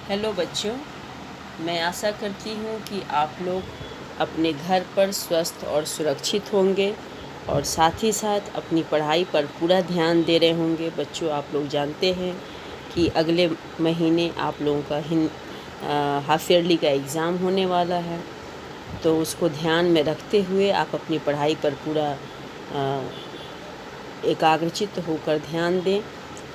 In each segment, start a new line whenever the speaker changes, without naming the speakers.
Hello बच्चों, मैं आशा करती हूँ कि आप लोग अपने घर पर स्वस्थ और सुरक्षित होंगे और साथ ही साथ अपनी पढ़ाई पर पूरा ध्यान दे रहे होंगे। बच्चों, आप लोग जानते हैं कि अगले महीने आप लोगों का हाफ ईयरली का एग्ज़ाम होने वाला है, तो उसको ध्यान में रखते हुए आप अपनी पढ़ाई पर पूरा एकाग्रचित्त होकर ध्यान दें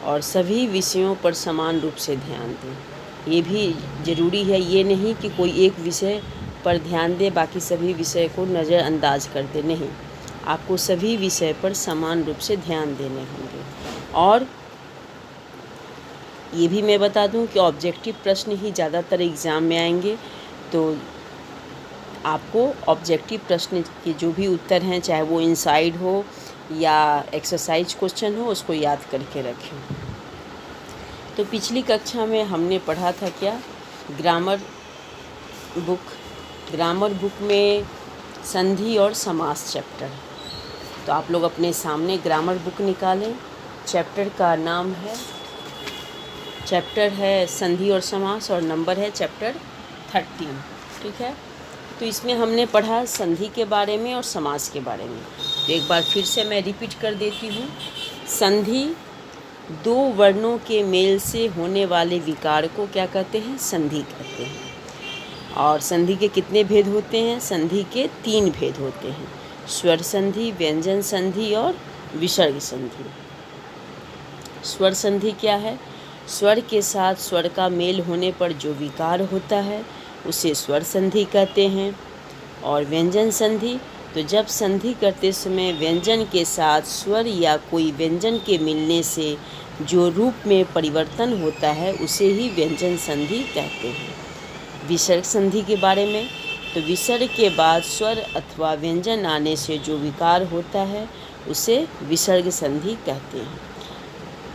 और सभी विषयों पर समान रूप से ध्यान दें। ये भी ज़रूरी है, ये नहीं कि कोई एक विषय पर ध्यान दे बाकी सभी विषय को नज़रअंदाज कर दे। नहीं, आपको सभी विषय पर समान रूप से ध्यान देने होंगे। और ये भी मैं बता दूं कि ऑब्जेक्टिव प्रश्न ही ज़्यादातर एग्ज़ाम में आएंगे, तो आपको ऑब्जेक्टिव प्रश्न के जो भी उत्तर हैं, चाहे वो इनसाइड हो या एक्सरसाइज क्वेश्चन हो, उसको याद करके रखें। तो पिछली कक्षा में हमने पढ़ा था क्या, ग्रामर बुक में संधि और समास चैप्टर। तो आप लोग अपने सामने ग्रामर बुक निकालें। चैप्टर का नाम है, चैप्टर है संधि और समास और नंबर है चैप्टर 13। ठीक है, तो इसमें हमने पढ़ा संधि के बारे में और समास के बारे में। तो एक बार फिर से मैं रिपीट कर देती हूँ। संधि दो वर्णों के मेल से होने वाले विकार को क्या कहते हैं? संधि कहते हैं। और संधि के कितने भेद होते हैं? संधि के 3 भेद होते हैं, स्वर संधि, व्यंजन संधि और विसर्ग संधि। स्वर संधि क्या है? स्वर के साथ स्वर का मेल होने पर जो विकार होता है उसे स्वर संधि कहते हैं। और व्यंजन संधि, तो जब संधि करते समय व्यंजन के साथ स्वर या कोई व्यंजन के मिलने से जो रूप में परिवर्तन होता है उसे ही व्यंजन संधि कहते हैं। विसर्ग संधि के बारे में, तो विसर्ग के बाद स्वर अथवा व्यंजन आने से जो विकार होता है उसे विसर्ग संधि कहते हैं।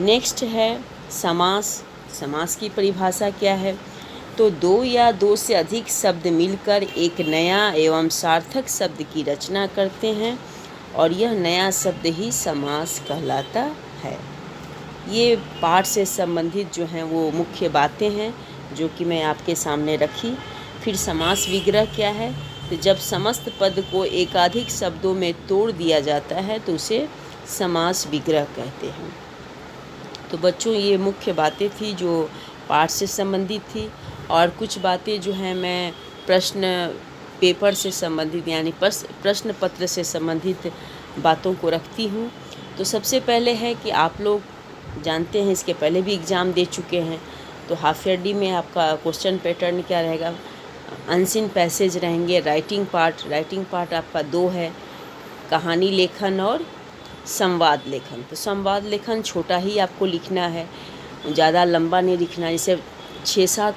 नेक्स्ट है समास। समास की परिभाषा क्या है? तो दो या दो से अधिक शब्द मिलकर एक नया एवं सार्थक शब्द की रचना करते हैं और यह नया शब्द ही समास कहलाता है। ये पाठ से संबंधित जो हैं वो मुख्य बातें हैं जो कि मैं आपके सामने रखी। फिर समास विग्रह क्या है? तो जब समस्त पद को एकाधिक शब्दों में तोड़ दिया जाता है तो उसे समास विग्रह कहते हैं। तो बच्चों, ये मुख्य बातें थी जो पाठ से संबंधित थी। और कुछ बातें जो हैं मैं प्रश्न पेपर से संबंधित यानी प्रश्न पत्र से संबंधित बातों को रखती हूँ। तो सबसे पहले है कि आप लोग जानते हैं, इसके पहले भी एग्ज़ाम दे चुके हैं, तो हाफ ईयरली में आपका क्वेश्चन पैटर्न क्या रहेगा? अनसीन पैसेज रहेंगे, राइटिंग पार्ट आपका 2 है, कहानी लेखन और संवाद लेखन। तो संवाद लेखन छोटा ही आपको लिखना है, ज़्यादा लंबा नहीं लिखना। जैसे 6-7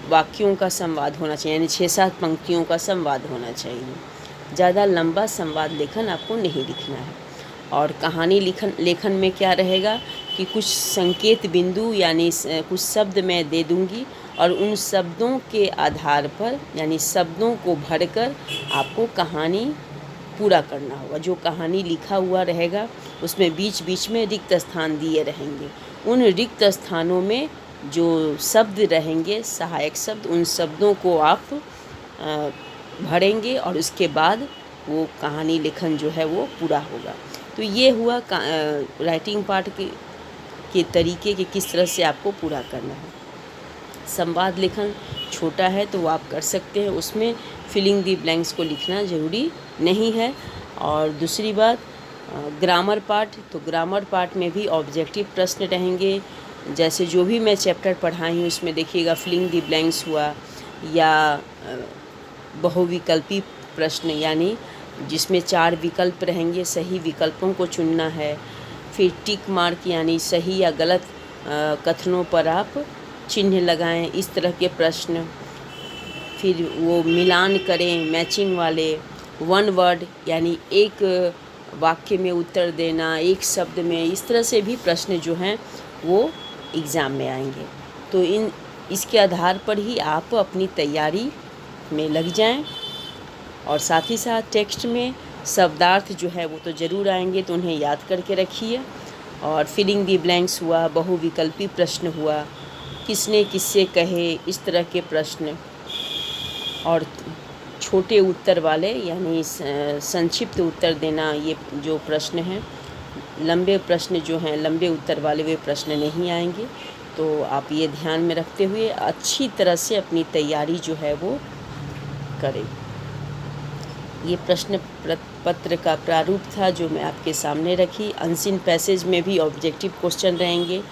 वाक्यों का संवाद होना चाहिए, यानी 6-7 पंक्तियों का संवाद होना चाहिए। ज़्यादा लंबा संवाद लेखन आपको नहीं लिखना है। और कहानी लेखन में क्या रहेगा कि कुछ संकेत बिंदु यानी कुछ शब्द मैं दे दूंगी और उन शब्दों के आधार पर यानी शब्दों को भरकर आपको कहानी पूरा करना होगा। जो कहानी लिखा हुआ रहेगा उसमें बीच बीच में रिक्त स्थान दिए रहेंगे। उन रिक्त स्थानों में जो शब्द रहेंगे, सहायक शब्द, उन शब्दों को आप भरेंगे और उसके बाद वो कहानी लेखन जो है वो पूरा होगा। तो ये हुआ राइटिंग पार्ट के तरीके कि किस तरह से आपको पूरा करना है। संवाद लेखन छोटा है तो वो आप कर सकते हैं, उसमें फिलिंग दी ब्लैंक्स को लिखना ज़रूरी नहीं है। और दूसरी बात, ग्रामर पार्ट, तो ग्रामर पार्ट में भी ऑब्जेक्टिव प्रश्न रहेंगे। जैसे जो भी मैं चैप्टर पढ़ाई हूँ उसमें देखिएगा फिलिंग दी ब्लैंक्स हुआ या बहुविकल्पी प्रश्न, यानी जिसमें 4 विकल्प रहेंगे, सही विकल्पों को चुनना है। फिर टिक मार्क यानी सही या गलत कथनों पर आप चिन्ह लगाएं, इस तरह के प्रश्न। फिर वो मिलान करें, मैचिंग वाले। 1 वर्ड यानी एक वाक्य में उत्तर देना, एक शब्द में, इस तरह से भी प्रश्न जो हैं वो एग्ज़ाम में आएंगे। तो इसके आधार पर ही आप अपनी तैयारी में लग जाएं। और साथ ही साथ टेक्स्ट में शब्दार्थ जो है वो तो ज़रूर आएंगे, तो उन्हें याद करके रखिए। और फिलिंग दी ब्लैंक्स हुआ, बहुविकल्पी प्रश्न हुआ, किसने किससे कहे, इस तरह के प्रश्न, और छोटे उत्तर वाले यानी संक्षिप्त उत्तर देना, ये जो प्रश्न हैं, लंबे प्रश्न जो हैं, लंबे उत्तर वाले वे प्रश्न नहीं आएंगे। तो आप ये ध्यान में रखते हुए अच्छी तरह से अपनी तैयारी जो है वो करें। ये प्रश्न पत्र का प्रारूप था जो मैं आपके सामने रखी। अनसीन पैसेज में भी ऑब्जेक्टिव क्वेश्चन रहेंगे।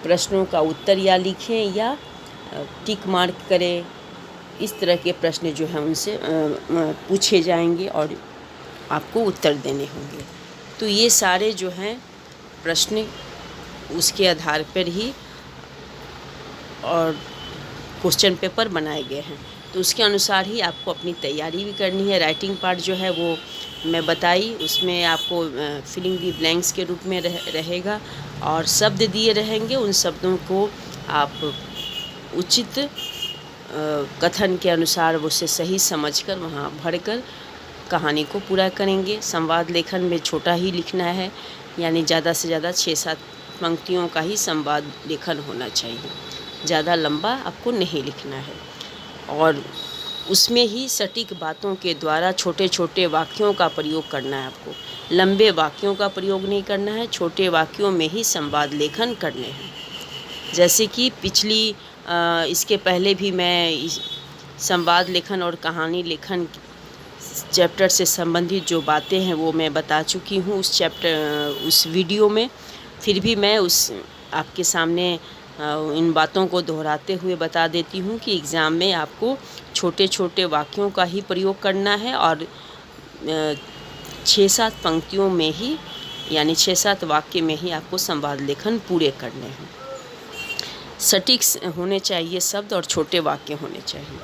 प्रश्नों का उत्तर या लिखें या टिक मार्क करें, इस तरह के प्रश्न जो हैं उनसे पूछे जाएंगे और आपको उत्तर देने होंगे। तो ये सारे जो हैं प्रश्न उसके आधार पर ही और क्वेश्चन पेपर बनाए गए हैं, तो उसके अनुसार ही आपको अपनी तैयारी भी करनी है। राइटिंग पार्ट जो है वो मैं बताई, उसमें आपको फिलिंग दी ब्लैंक्स के रूप में रहेगा और शब्द दिए रहेंगे। उन शब्दों को आप उचित कथन के अनुसार उसे सही समझकर वहाँ भरकर कहानी को पूरा करेंगे। संवाद लेखन में छोटा ही लिखना है, यानी ज़्यादा से ज़्यादा 6-7 पंक्तियों का ही संवाद लेखन होना चाहिए, ज़्यादा लंबा आपको नहीं लिखना है। और उसमें ही सटीक बातों के द्वारा छोटे छोटे वाक्यों का प्रयोग करना है आपको, लंबे वाक्यों का प्रयोग नहीं करना है, छोटे वाक्यों में ही संवाद लेखन करने हैं। जैसे कि इसके पहले भी मैं संवाद लेखन और कहानी लेखन चैप्टर से संबंधित जो बातें हैं वो मैं बता चुकी हूँ उस वीडियो में। फिर भी मैं आपके सामने इन बातों को दोहराते हुए बता देती हूँ कि एग्ज़ाम में आपको छोटे छोटे वाक्यों का ही प्रयोग करना है और 6-7 पंक्तियों में ही, यानी 6-7 वाक्य में ही आपको संवाद लेखन पूरे करने हैं। सटीक होने चाहिए शब्द और छोटे वाक्य होने चाहिए,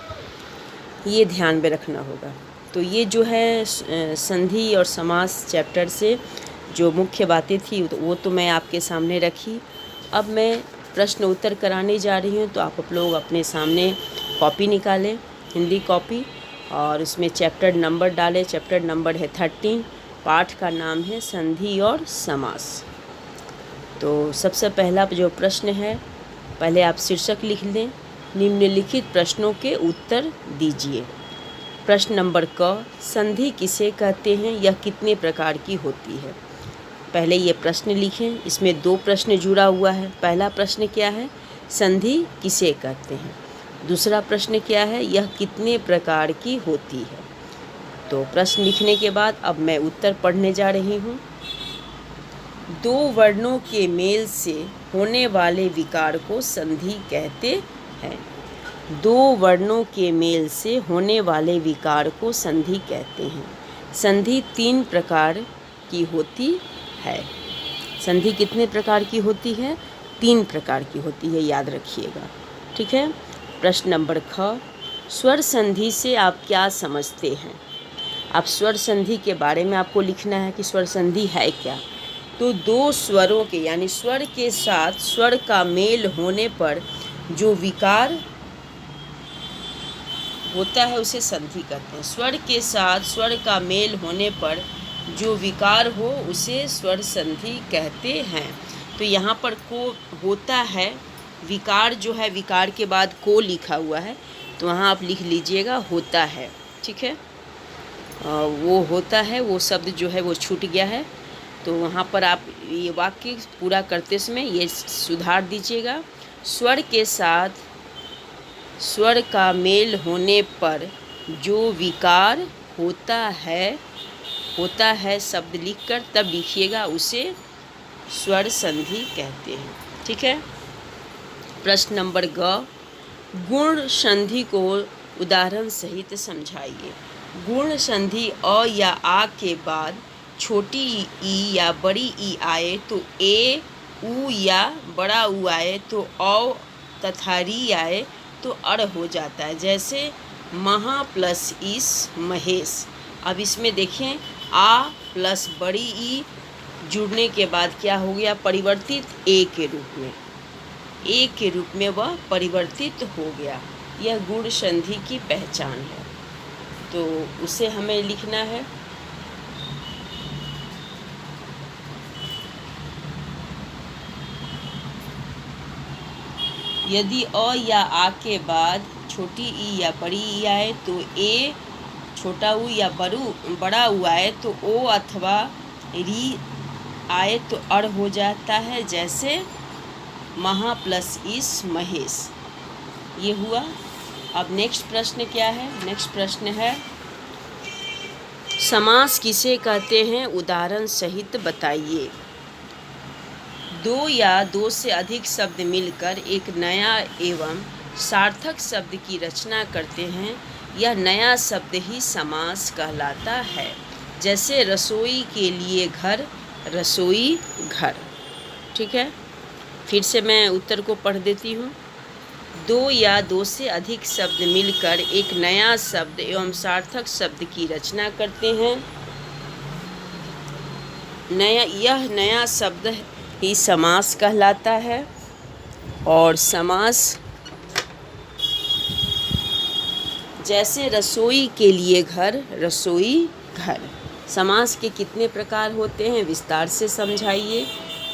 ये ध्यान में रखना होगा। तो ये जो है संधि और समास चैप्टर से जो मुख्य बातें थी वो तो मैं आपके सामने रखी। अब मैं प्रश्न उत्तर कराने जा रही हूँ, तो आप लोग अपने सामने कॉपी निकालें, हिंदी कॉपी, और उसमें चैप्टर नंबर डालें। चैप्टर नंबर है 13, पाठ का नाम है संधि और समास। तो सबसे पहला जो प्रश्न है, पहले आप शीर्षक लिख लें, निम्नलिखित प्रश्नों के उत्तर दीजिए। प्रश्न नंबर क, संधि किसे कहते हैं, यह कितने प्रकार की होती है। पहले ये प्रश्न लिखें, इसमें 2 प्रश्न जुड़ा हुआ है। पहला प्रश्न क्या है, संधि किसे कहते हैं। दूसरा प्रश्न क्या है, यह कितने प्रकार की होती है। तो प्रश्न लिखने के बाद अब मैं उत्तर पढ़ने जा रही हूँ। 2 वर्णों के मेल से होने वाले विकार को संधि कहते हैं। 2 वर्णों के मेल से होने वाले विकार को संधि कहते हैं। संधि 3 प्रकार की होती है। संधि कितने प्रकार की होती है, 3 प्रकार की होती है, याद रखिएगा, ठीक है। प्रश्न नंबर ख, स्वर संधि से आप क्या समझते हैं। आप स्वर संधि के बारे में आपको लिखना है कि स्वर संधि है क्या। तो 2 स्वरों के, यानी स्वर के साथ स्वर का मेल होने पर जो विकार होता है उसे संधि कहते हैं। स्वर के साथ स्वर का मेल होने पर जो विकार हो उसे स्वर संधि कहते हैं। तो यहाँ पर को होता है, विकार जो है, विकार के बाद को लिखा हुआ है, तो वहाँ आप लिख लीजिएगा होता है, ठीक है। वो होता है, वो शब्द जो है वो छूट गया है, तो वहाँ पर आप ये वाक्य पूरा करते समय ये सुधार दीजिएगा। स्वर के साथ स्वर का मेल होने पर जो विकार होता है शब्द लिखकर तब लिखिएगा, उसे स्वर संधि कहते हैं, ठीक है। प्रश्न नंबर ग, गुण संधि को उदाहरण सहित समझाइए। गुण संधि अ या आ के बाद छोटी ई या बड़ी ई आए तो ए, उ या बड़ा उ आए तो औ तथा री आए तो अड़ हो जाता है। जैसे महा प्लस इस महेश। अब इसमें देखें, आ प्लस बड़ी ई जुड़ने के बाद क्या हो गया, परिवर्तित ए के रूप में, ए के रूप में वह परिवर्तित हो गया। यह गुण संधि की पहचान है, तो उसे हमें लिखना है। यदि अ या आ के बाद छोटी ई या बड़ी ई आए तो ए, छोटा ऊ या बड़ा ऊ आए तो ओ अथवा री आए तो अड़ हो जाता है। जैसे महा प्लस इस महेश, ये हुआ। अब नेक्स्ट प्रश्न क्या है? नेक्स्ट प्रश्न है समास किसे कहते हैं, उदाहरण सहित बताइए। दो या दो से अधिक शब्द मिलकर एक नया एवं सार्थक शब्द की रचना करते हैं, यह नया शब्द ही समास कहलाता है। जैसे रसोई के लिए घर, रसोई घर। ठीक है, फिर से मैं उत्तर को पढ़ देती हूँ। दो या दो से अधिक शब्द मिलकर एक नया शब्द एवं सार्थक शब्द की रचना करते हैं, यह नया शब्द ही समास कहलाता है। और समास जैसे रसोई के लिए घर, रसोई घर। समास के कितने प्रकार होते हैं, विस्तार से समझाइए।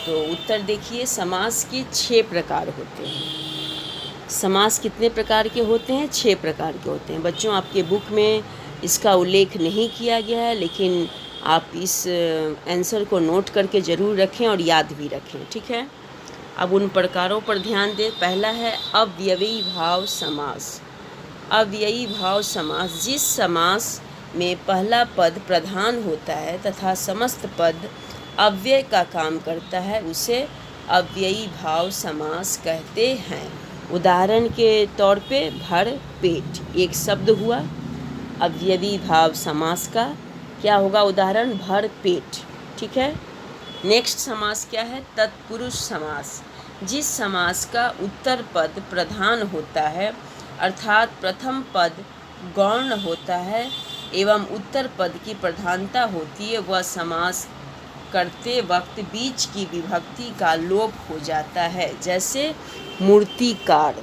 तो उत्तर देखिए, समास के 6 प्रकार होते हैं। समास कितने प्रकार के होते हैं? 6 प्रकार के होते हैं। बच्चों, आपके बुक में इसका उल्लेख नहीं किया गया है, लेकिन आप इस आंसर को नोट करके ज़रूर रखें और याद भी रखें। ठीक है, अब उन प्रकारों पर ध्यान दें। पहला है अव्ययी भाव समास। अव्ययी भाव समास, जिस समास में पहला पद प्रधान होता है तथा समस्त पद अव्यय का काम करता है, उसे अव्ययी भाव समास कहते हैं। उदाहरण के तौर पे भर पेट एक शब्द हुआ अव्ययी भाव समास का। क्या होगा उदाहरण? भर पेट। ठीक है, नेक्स्ट समास क्या है? तत्पुरुष समास। जिस समास का उत्तर पद प्रधान होता है अर्थात प्रथम पद गौण होता है एवं उत्तर पद की प्रधानता होती है, वह समास करते वक्त बीच की विभक्ति का लोप हो जाता है। जैसे मूर्तिकार।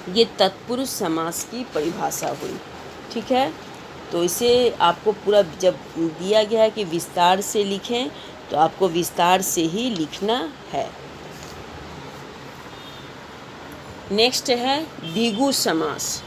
ये तत्पुरुष समास की परिभाषा हुई। ठीक है, तो इसे आपको पूरा जब दिया गया है कि विस्तार से लिखें, तो आपको विस्तार से ही लिखना है। नेक्स्ट है द्विगु समास।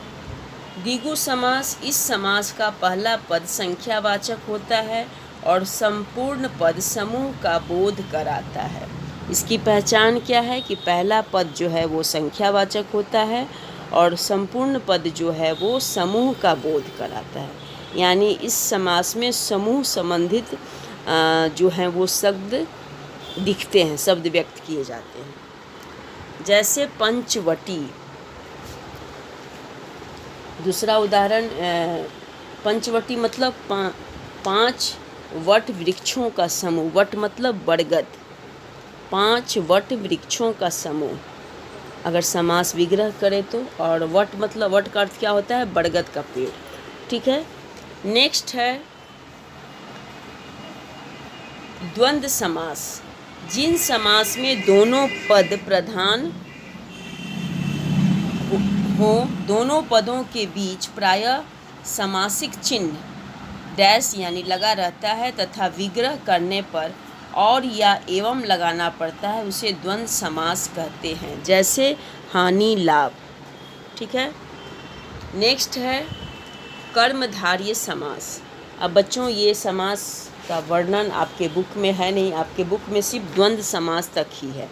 द्विगु समास, इस समास का पहला पद संख्यावाचक होता है और संपूर्ण पद समूह का बोध कराता है। इसकी पहचान क्या है कि पहला पद जो है वो संख्यावाचक होता है और संपूर्ण पद जो है वो समूह का बोध कराता है। यानी इस समास में समूह संबंधित जो हैं वो शब्द दिखते हैं, शब्द व्यक्त किए जाते हैं। जैसे पंचवटी। दूसरा उदाहरण, पंचवटी मतलब 5 वट वृक्षों का समूह। वट मतलब बरगद। 5 वट वृक्षों का समूह अगर समास विग्रह करे तो। और वट मतलब, वट का अर्थ क्या होता है? बरगद का पेड़। ठीक है, नेक्स्ट है द्वंद्व समास। जिन समास में दोनों पद प्रधान हो, दोनों पदों के बीच प्रायः समासिक चिन्ह डैश यानी लगा रहता है तथा विग्रह करने पर और या एवं लगाना पड़ता है, उसे द्वंद्व समास कहते हैं। जैसे हानि लाभ। ठीक है, नेक्स्ट है कर्मधारय समास। अब बच्चों, ये समास का वर्णन आपके बुक में है नहीं, आपके बुक में सिर्फ द्वंद्व समास तक ही है।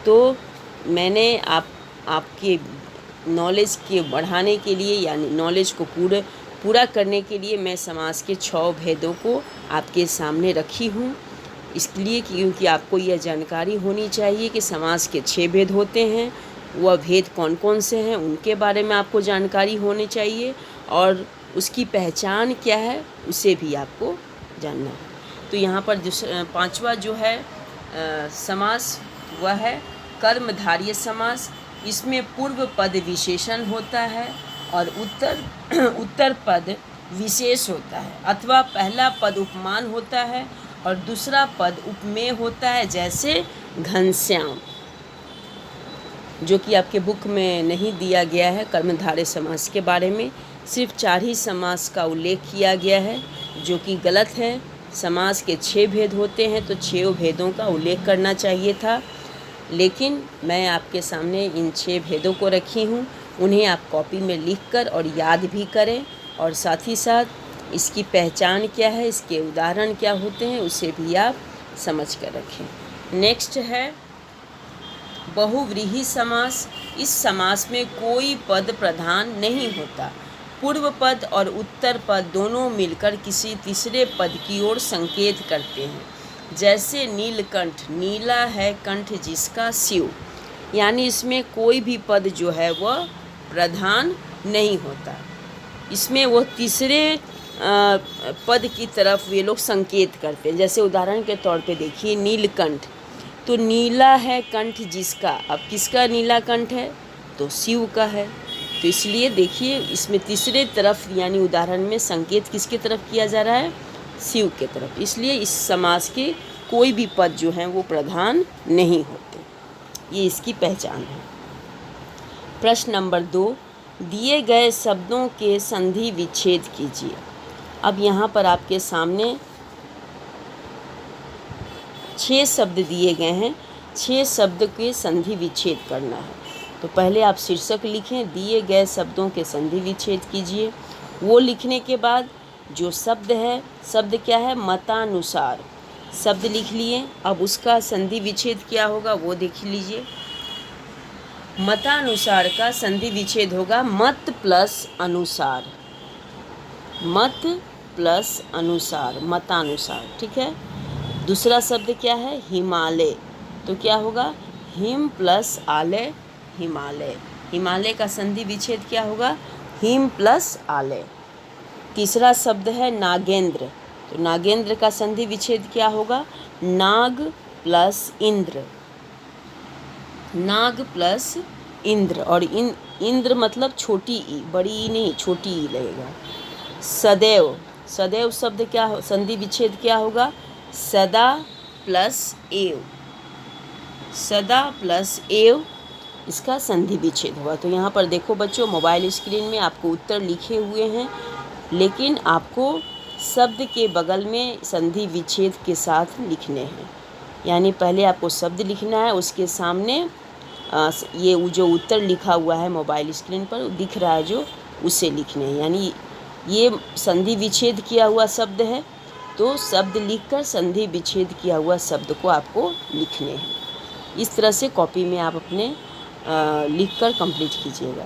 तो मैंने आपके नॉलेज के बढ़ाने के लिए, यानी नॉलेज को पूरा करने के लिए मैं समास के 6 भेदों को आपके सामने रखी हूँ। इसलिए क्योंकि आपको यह जानकारी होनी चाहिए कि समास के 6 भेद होते हैं, वह भेद कौन कौन से हैं उनके बारे में आपको जानकारी होनी चाहिए और उसकी पहचान क्या है उसे भी आपको जानना है। तो यहाँ पर 5वां जो है समास वह है कर्मधारय समास। इसमें पूर्व पद विशेषण होता है और उत्तर पद विशेष होता है, अथवा पहला पद उपमान होता है और दूसरा पद उपमेय होता है। जैसे घनश्याम, जो कि आपके बुक में नहीं दिया गया है। कर्मधारय समास के बारे में सिर्फ 4 ही समास का उल्लेख किया गया है, जो कि गलत है। समास के 6 भेद होते हैं, तो 6 भेदों का उल्लेख करना चाहिए था। लेकिन मैं आपके सामने इन 6 भेदों को रखी हूँ, उन्हें आप कॉपी में लिखकर और याद भी करें, और साथ ही साथ इसकी पहचान क्या है, इसके उदाहरण क्या होते हैं, उसे भी आप समझ कर रखें। नेक्स्ट है बहुव्रीहि समास। इस समास में कोई पद प्रधान नहीं होता। पूर्व पद और उत्तर पद दोनों मिलकर किसी तीसरे पद की ओर संकेत करते हैं। जैसे नीलकंठ, नीला है कंठ जिसका शिव, यानी इसमें कोई भी पद जो है वह प्रधान नहीं होता, इसमें वो तीसरे पद की तरफ वे लोग संकेत करते हैं। जैसे उदाहरण के तौर पे देखिए नीलकंठ, तो नीला है कंठ जिसका, अब किसका नीला कंठ है, तो शिव का है। तो इसलिए देखिए इसमें तीसरे तरफ यानी उदाहरण में संकेत किसके तरफ किया जा रहा है, शिव के तरफ। इसलिए इस समास के कोई भी पद जो हैं वो प्रधान नहीं होते, ये इसकी पहचान है। प्रश्न नंबर 2, दिए गए शब्दों के संधि विच्छेद कीजिए। अब यहाँ पर आपके सामने 6 शब्द दिए गए हैं, 6 शब्द के संधि विच्छेद करना है। तो पहले आप शीर्षक लिखें, दिए गए शब्दों के संधि विच्छेद कीजिए। वो लिखने के बाद जो शब्द है, शब्द क्या है, मतानुसार शब्द लिख लिए। अब उसका संधि विच्छेद क्या होगा वो देख लीजिए। मतानुसार का संधि विच्छेद होगा मत प्लस अनुसार, मत प्लस अनुसार, मतानुसार, ठीक है। दूसरा शब्द क्या है, हिमालय, तो क्या होगा, हिम प्लस आलय, हिमालय। हिमालय का संधि विच्छेद क्या होगा, हिम प्लस आलय। तीसरा शब्द है नागेंद्र, तो नागेंद्र का संधि विच्छेद क्या होगा, नाग प्लस इंद्र, नाग प्लस इंद्र, और इंद्र मतलब छोटी ई, बड़ी ई नहीं, छोटी ई लगेगा। सदैव, सदैव शब्द क्या संधि विच्छेद क्या होगा, सदा प्लस एव, सदा प्लस एव, इसका संधि विच्छेद होगा। तो यहाँ पर देखो बच्चों, मोबाइल स्क्रीन में आपको उत्तर लिखे हुए हैं, लेकिन आपको शब्द के बगल में संधि विच्छेद के साथ लिखने हैं। यानी पहले आपको शब्द लिखना है, उसके सामने ये जो उत्तर लिखा हुआ है मोबाइल स्क्रीन पर दिख रहा है जो, उसे लिखने हैं। यानी ये संधि विच्छेद किया हुआ शब्द है, तो शब्द लिखकर संधि विच्छेद किया हुआ शब्द को आपको लिखने हैं। इस तरह से कॉपी में आप अपने लिखकर कंप्लीट कीजिएगा।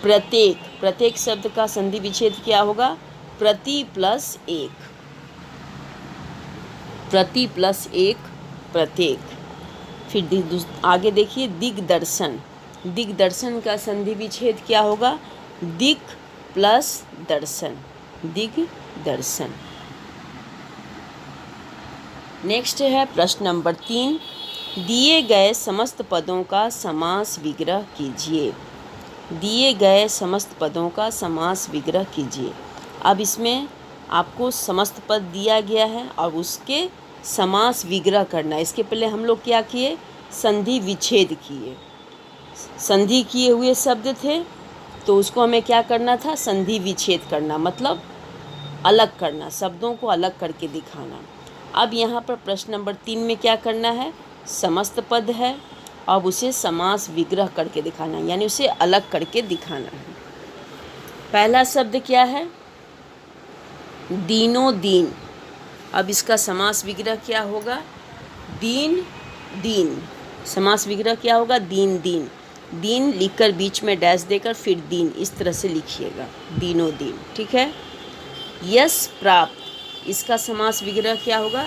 प्रत्येक, प्रत्येक शब्द का संधि विच्छेद क्या होगा, प्रति प्लस एक, प्रति प्लस एक, प्रत्येक। फिर आगे देखिए दिग्दर्शन, दिग्दर्शन का संधि विच्छेद क्या होगा, दिक प्लस दर्शन, दिग्दर्शन। नेक्स्ट है प्रश्न नंबर 3, दिए गए समस्त पदों का समास विग्रह कीजिए। दिए गए समस्त पदों का समास विग्रह कीजिए। अब इसमें आपको समस्त पद दिया गया है और उसके समास विग्रह करना है। इसके पहले हम लोग क्या किए, संधि विच्छेद किए। संधि किए हुए शब्द थे तो उसको हमें क्या करना था, संधि विच्छेद करना, मतलब अलग करना, शब्दों को अलग करके दिखाना। अब यहाँ पर प्रश्न नंबर 3 में क्या करना है, समस्त पद है, अब उसे समास विग्रह करके दिखाना है, यानी उसे अलग करके दिखाना है। पहला शब्द क्या है, दीनो दीन। अब इसका समास विग्रह क्या होगा, दीन दीन। समास विग्रह क्या होगा, दीन दीन। दीन लिखकर बीच में डैश देकर फिर दीन, इस तरह से लिखिएगा, दीनो दीन, ठीक है। यश प्राप्त, इसका समास विग्रह क्या होगा,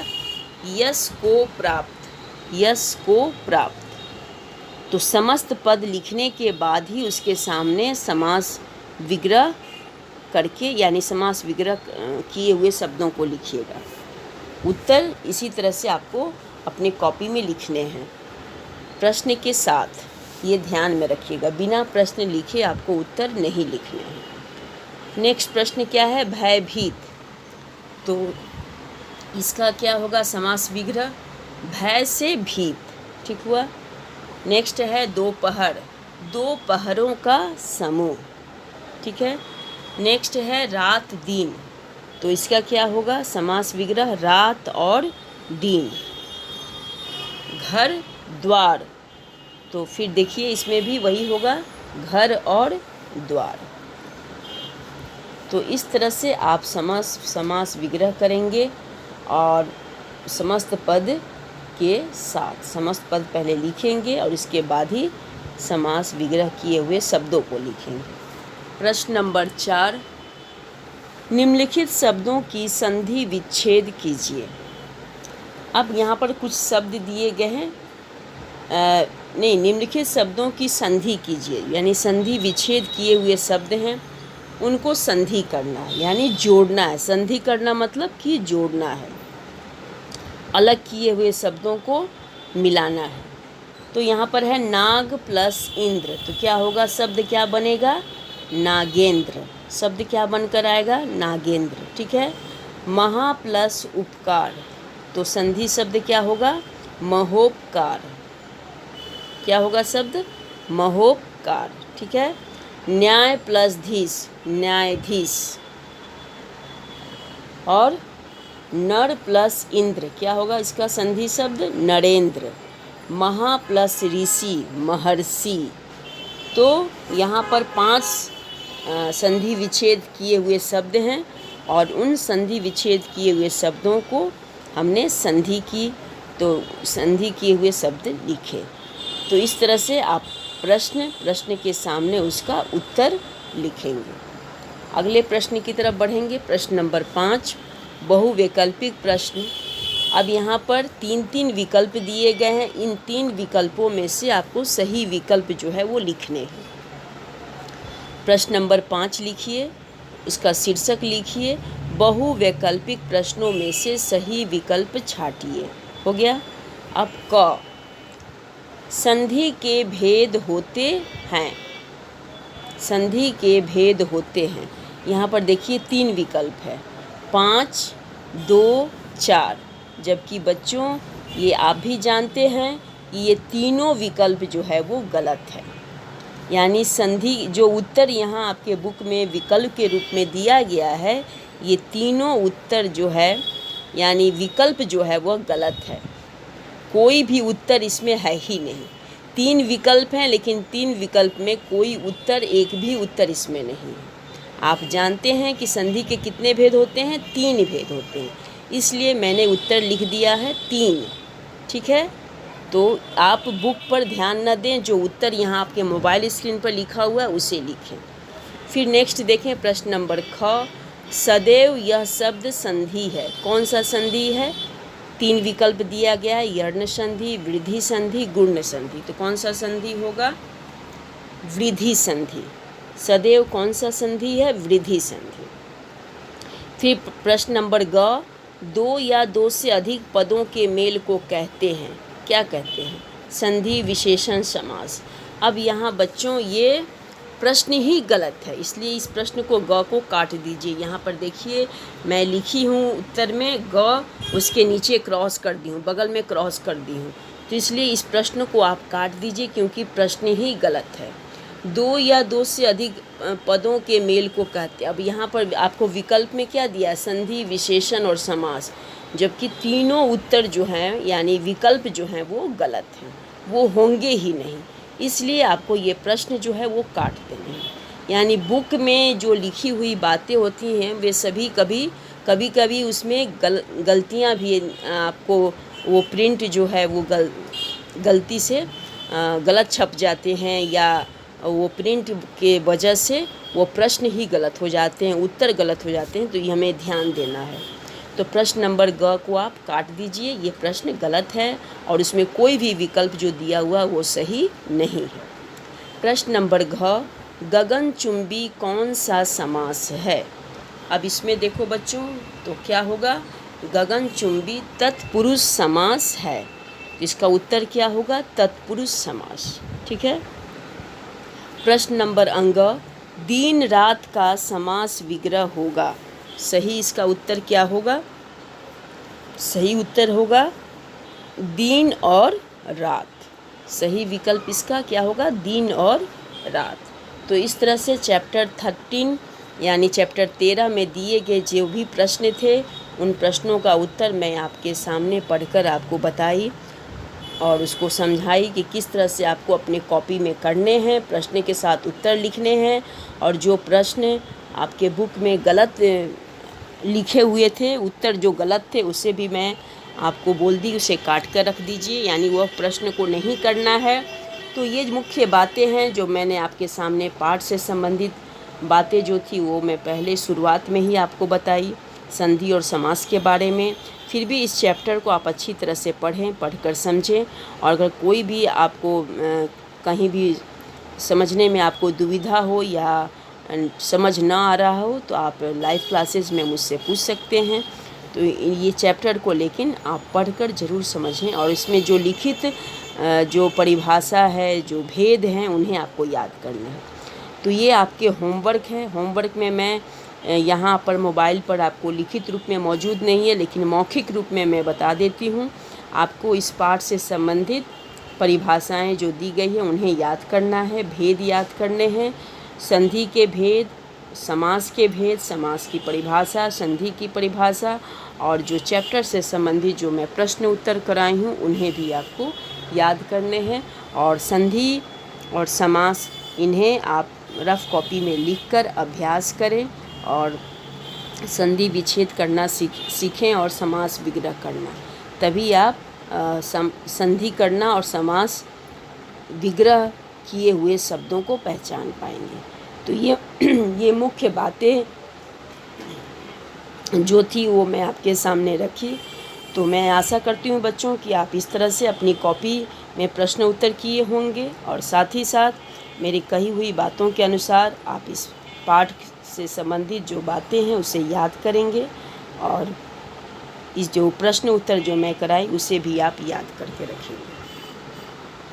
यश को प्राप्त, यश को प्राप्त। तो समस्त पद लिखने के बाद ही उसके सामने समास विग्रह करके, यानी समास विग्रह किए हुए शब्दों को लिखिएगा। उत्तर इसी तरह से आपको अपनी कॉपी में लिखने हैं, प्रश्न के साथ, ये ध्यान में रखिएगा। बिना प्रश्न लिखे आपको उत्तर नहीं लिखना है। नेक्स्ट प्रश्न क्या है, भयभीत। तो इसका क्या होगा, समास विग्रह, भय से भीत, ठीक हुआ। नेक्स्ट है दोपहर, दो पहरों का समूह, ठीक है। नेक्स्ट है रात दिन, तो इसका क्या होगा, समास विग्रह, रात और दिन। घर द्वार, तो फिर देखिए इसमें भी वही होगा, घर और द्वार। तो इस तरह से आप समास विग्रह करेंगे और समस्त पद के साथ समस्त पद पहले लिखेंगे और इसके बाद ही समास विग्रह किए हुए शब्दों को लिखेंगे। प्रश्न नंबर 4, निम्नलिखित शब्दों की संधि विच्छेद कीजिए। अब यहाँ पर कुछ शब्द दिए गए हैं, निम्नलिखित शब्दों की संधि कीजिए, यानी संधि विच्छेद किए हुए शब्द हैं, उनको संधि करना है, यानी जोड़ना है। संधि करना मतलब कि जोड़ना है, अलग किए हुए शब्दों को मिलाना है। तो यहाँ पर है नाग प्लस इंद्र, तो क्या होगा, शब्द क्या बनेगा, नागेंद्र। शब्द क्या बनकर आएगा, नागेंद्र। ठीक है। महा प्लस उपकार, तो संधि शब्द क्या होगा, महोपकार। क्या होगा शब्द, महोपकार। ठीक है। न्याय प्लस धीश, न्यायाधीश। और नर प्लस इंद्र, क्या होगा इसका संधि शब्द, नरेंद्र। महा प्लस ऋषि, महर्षि। तो यहाँ पर 5 संधि विच्छेद किए हुए शब्द हैं और उन संधि विच्छेद किए हुए शब्दों को हमने संधि की, तो संधि किए हुए शब्द लिखे। तो इस तरह से आप प्रश्न के सामने उसका उत्तर लिखेंगे। अगले प्रश्न की तरफ बढ़ेंगे। प्रश्न नंबर 5, बहुवैकल्पिक प्रश्न। अब यहाँ पर 3 विकल्प दिए गए हैं। इन 3 विकल्पों में से आपको सही विकल्प जो है वो लिखने हैं। प्रश्न नंबर 5 लिखिए, इसका शीर्षक लिखिए, बहुवैकल्पिक प्रश्नों में से सही विकल्प छांटिए। हो गया। अब क, संधि के भेद होते हैं। संधि के भेद होते हैं। यहाँ पर देखिए 3 विकल्प है, 5, 2, 4। जबकि बच्चों ये आप भी जानते हैं कि ये तीनों विकल्प जो है वो गलत है। यानी संधि जो उत्तर यहाँ आपके बुक में विकल्प के रूप में दिया गया है, ये तीनों उत्तर जो है यानी विकल्प जो है वह गलत है। कोई भी उत्तर इसमें है ही नहीं। 3 विकल्प हैं लेकिन 3 विकल्प में कोई उत्तर, एक भी उत्तर इसमें नहीं है। आप जानते हैं कि संधि के कितने भेद होते हैं, 3 भेद होते हैं, इसलिए मैंने उत्तर लिख दिया है 3। ठीक है। तो आप बुक पर ध्यान न दें, जो उत्तर यहाँ आपके मोबाइल स्क्रीन पर लिखा हुआ है उसे लिखें। फिर नेक्स्ट देखें प्रश्न नंबर ख, सदैव यह शब्द संधि है। कौन सा संधि है, 3 विकल्प दिया गया है, यर्ण संधि, वृद्धि संधि, गुण संधि। तो कौन सा संधि होगा, वृद्धि संधि। सदैव कौन सा संधि है, वृद्धि संधि। फिर प्रश्न नंबर ग, 2 या 2 से अधिक पदों के मेल को कहते हैं। क्या कहते हैं, संधि विशेषण समास। अब यहाँ बच्चों ये प्रश्न ही गलत है, इसलिए इस प्रश्न को ग को काट दीजिए। यहाँ पर देखिए मैं लिखी हूँ उत्तर में ग, उसके नीचे क्रॉस कर दी हूँ, बगल में क्रॉस कर दी हूँ, तो इसलिए इस प्रश्न को आप काट दीजिए क्योंकि प्रश्न ही गलत है। 2 या 2 से अधिक पदों के मेल को कहते हैं। अब यहाँ पर आपको विकल्प में क्या दिया है, संधि विशेषण और समास, जबकि तीनों उत्तर जो हैं यानी विकल्प जो हैं वो गलत हैं, वो होंगे ही नहीं। इसलिए आपको ये प्रश्न जो है वो काट देने हैं। यानी बुक में जो लिखी हुई बातें होती हैं वे सभी कभी कभी उसमें गलतियाँ भी आपको वो प्रिंट जो है वो गलती से गलत छप जाते हैं, या वो प्रिंट के वजह से वो प्रश्न ही गलत हो जाते हैं, उत्तर गलत हो जाते हैं। तो ये हमें ध्यान देना है। तो प्रश्न नंबर ग को आप काट दीजिए, ये प्रश्न गलत है और इसमें कोई भी विकल्प जो दिया हुआ वो सही नहीं है। प्रश्न नंबर घ, गगनचुंबी कौन सा समास है। अब इसमें देखो बच्चों, तो क्या होगा, गगनचुंबी तत्पुरुष समास है। इसका उत्तर क्या होगा, तत्पुरुष समास। ठीक है। प्रश्न नंबर अंग, दिन रात का समास विग्रह होगा। सही इसका उत्तर क्या होगा, सही उत्तर होगा दिन और रात। सही विकल्प इसका क्या होगा, दिन और रात। तो इस तरह से चैप्टर 13 यानी चैप्टर 13 में दिए गए जो भी प्रश्न थे उन प्रश्नों का उत्तर मैं आपके सामने पढ़कर आपको बताई। और उसको समझाई कि किस तरह से आपको अपने कॉपी में करने हैं, प्रश्न के साथ उत्तर लिखने हैं, और जो प्रश्न आपके बुक में गलत लिखे हुए थे, उत्तर जो गलत थे, उसे भी मैं आपको बोल दी, उसे काट कर रख दीजिए, यानी वह प्रश्न को नहीं करना है। तो ये मुख्य बातें हैं जो मैंने आपके सामने पाठ से संबंधित बातें जो थी वो मैं पहले शुरुआत में ही आपको बताई, संधि और समास के बारे में। फिर भी इस चैप्टर को आप अच्छी तरह से पढ़ें, पढ़कर समझें, और अगर कोई भी आपको कहीं भी समझने में आपको दुविधा हो या समझ ना आ रहा हो तो आप लाइव क्लासेस में मुझसे पूछ सकते हैं। तो ये चैप्टर को लेकिन आप पढ़कर ज़रूर समझें, और इसमें जो लिखित जो परिभाषा है, जो भेद हैं, उन्हें आपको याद करना है। तो ये आपके होमवर्क है। होमवर्क में मैं यहाँ पर मोबाइल पर आपको लिखित रूप में मौजूद नहीं है, लेकिन मौखिक रूप में मैं बता देती हूँ। आपको इस पाठ से संबंधित परिभाषाएं जो दी गई हैं उन्हें याद करना है, भेद याद करने हैं, संधि के भेद, समास के भेद, समास की परिभाषा, संधि की परिभाषा, और जो चैप्टर से संबंधित जो मैं प्रश्न उत्तर कराई हूँ उन्हें भी आपको याद करने हैं। और संधि और समास इन्हें आप रफ कॉपी में लिखकर अभ्यास करें, और संधि विच्छेद करना सीखें और समास विग्रह करना, तभी आप संधि करना और समास विग्रह किए हुए शब्दों को पहचान पाएंगे। तो ये मुख्य बातें जो थी वो मैं आपके सामने रखी। तो मैं आशा करती हूँ बच्चों कि आप इस तरह से अपनी कॉपी में प्रश्न उत्तर किए होंगे, और साथ ही साथ मेरी कही हुई बातों के अनुसार आप इस पाठ से संबंधित जो बातें हैं उसे याद करेंगे, और इस जो प्रश्न उत्तर जो मैं कराई उसे भी आप याद करके रखेंगे।